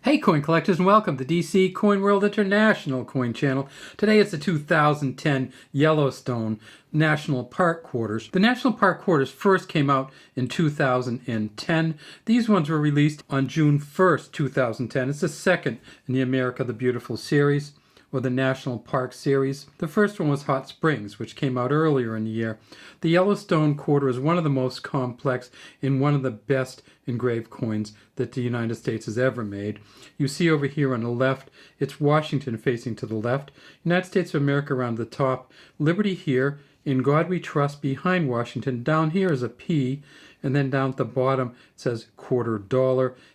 Hey coin collectors, and welcome to DC Coin World International Coin Channel. Today it's the 2010 Yellowstone National Park Quarters. The National Park Quarters first came out in 2010. These ones were released on June 1st, 2010. It's the second in the America the Beautiful series, or the National Park series. The first one was Hot Springs, which came out earlier in the year. The Yellowstone Quarter is one of the most complex and one of the best engraved coins that the United States has ever made. You see over here on the left, it's Washington facing to the left, United States of America around the top, Liberty here, In God We Trust behind Washington. Down here is a P, and then down at the bottom it says $quarter.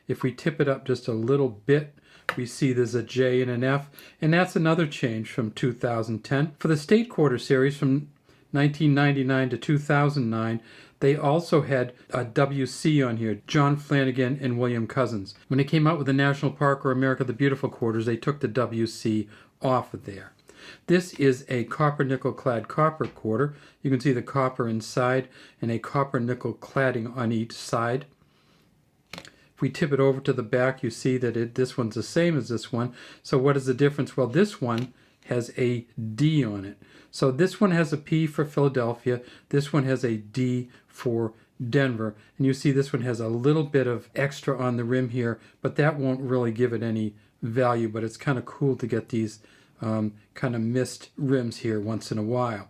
If we tip it up just a little bit, we see there's a J and an F, and that's another change from 2010. For the State Quarter series from 1999 to 2009, they also had a WC on here, John Flanagan and William Cousins. When they came out with the National Park or America the Beautiful Quarters, they took the WC off of there. This is a copper nickel clad copper quarter. You can see the copper inside and a copper nickel cladding on each side. If we tip it over to the back, you see that this one's the same as this one. So what is the difference? Well, this one has a D on it. So this one has a P for Philadelphia. This one has a D for Denver. And you see this one has a little bit of extra on the rim here, but that won't really give it any value. But it's kind of cool to get these kind of missed rims here once in a while.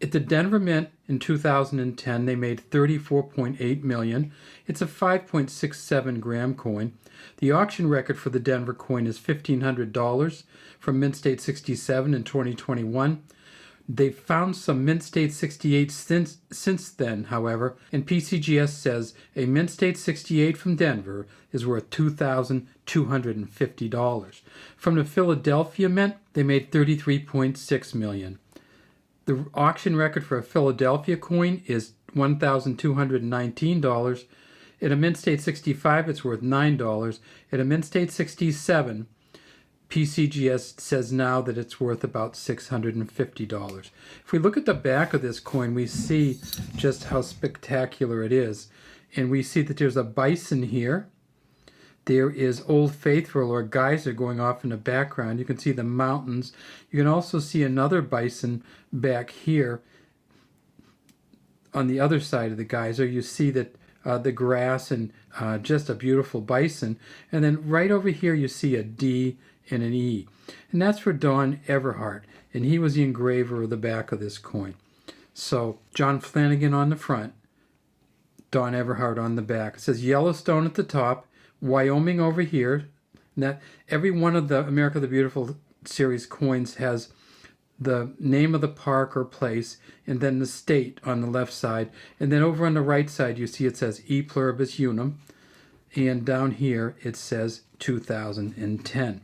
At the Denver Mint in 2010, they made $34.8 million. It's a 5.67 gram coin. The auction record for the Denver coin is $1,500 from Mint State 67 in 2021. They've found some Mint State 68 since then, however, and PCGS says a Mint State 68 from Denver is worth $2,250. From the Philadelphia Mint, they made $33.6 million. The auction record for a Philadelphia coin is $1,219. At a Mint State 65, it's worth $9. At a Mint State 67, PCGS says now that it's worth about $650. If we look at the back of this coin, we see just how spectacular it is. And we see that there's a bison here. There is Old Faithful or Geyser going off in the background. You can see the mountains. You can also see another bison back here on the other side of the geyser. You see that the grass and just a beautiful bison. And then right over here you see a D and an E. And that's for Don Everhart. And he was the engraver of the back of this coin. So John Flanagan on the front, Don Everhart on the back. It says Yellowstone at the top, Wyoming over here. And that every one of the America the Beautiful series coins has the name of the park or place and then the state on the left side. And then over on the right side you see it says E Pluribus Unum. And down here it says 2010.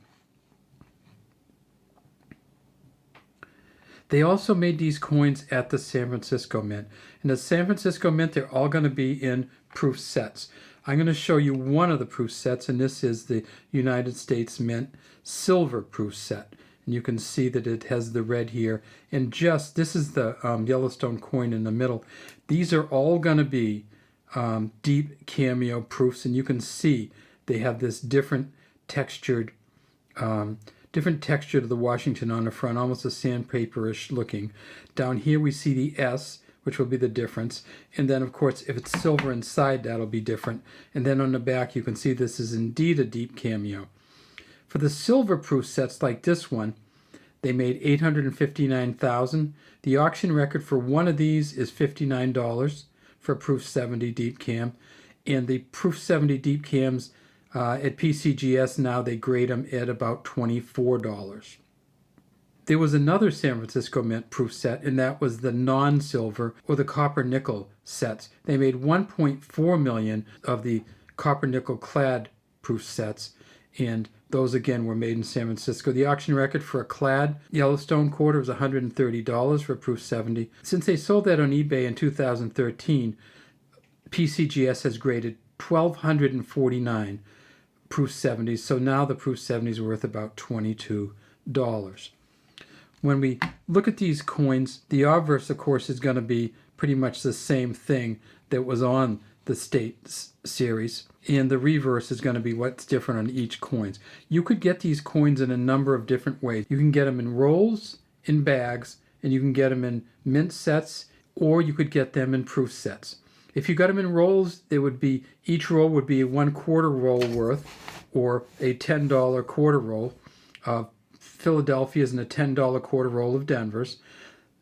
They also made these coins at the San Francisco Mint. And the San Francisco Mint, they're all going to be in proof sets. I'm going to show you one of the proof sets, and this is the United States Mint silver proof set. And you can see that it has the red here. And just, this is the Yellowstone coin in the middle. These are all going to be deep cameo proofs, and you can see they have this different textured texture to the Washington on the front, almost a sandpaperish looking. Down here we see the S, which will be the difference. And then, of course, if it's silver inside, that'll be different. And then on the back, you can see this is indeed a deep cameo. For the silver proof sets like this one, they made $859,000. The auction record for one of these is $59 for proof 70 deep cam. And the proof 70 deep cams at PCGS now, they grade them at about $24. There was another San Francisco Mint proof set, and that was the non-silver or the copper nickel sets. They made $1.4 million of the copper nickel clad proof sets, and those again were made in San Francisco. The auction record for a clad Yellowstone quarter was $130 for proof 70. Since they sold that on eBay in 2013, PCGS has graded 1,249 proof 70s. So now the proof 70s are worth about $22. When we look at these coins, the obverse, of course, is going to be pretty much the same thing that was on the series, and the reverse is going to be what's different on each coins. You could get these coins in a number of different ways. You can get them in rolls, in bags, and you can get them in mint sets, or you could get them in proof sets. If you got them in rolls, each roll would be a 1/4 roll worth, or a $10 quarter roll of Philadelphia's and a $10 quarter roll of Denver's.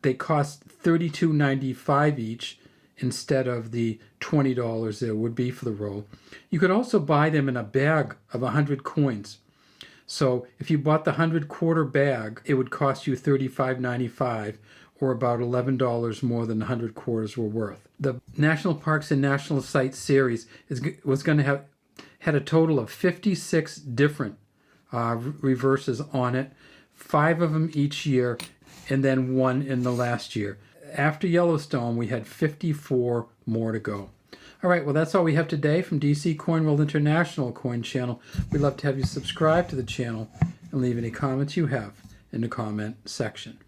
They cost $32.95 each instead of the $20 it would be for the roll. You could also buy them in a bag of 100 coins. So if you bought the 100 quarter bag, it would cost you $35.95, or about $11 more than the 100 quarters were worth. The National Parks and National Sites series was going to have had a total of 56 different reverses on it, 5 of them each year, and then 1 in the last year. After Yellowstone, we had 54 more to go. All right, well, that's all we have today from DC Coin World International Coin Channel. We'd love to have you subscribe to the channel and leave any comments you have in the comment section.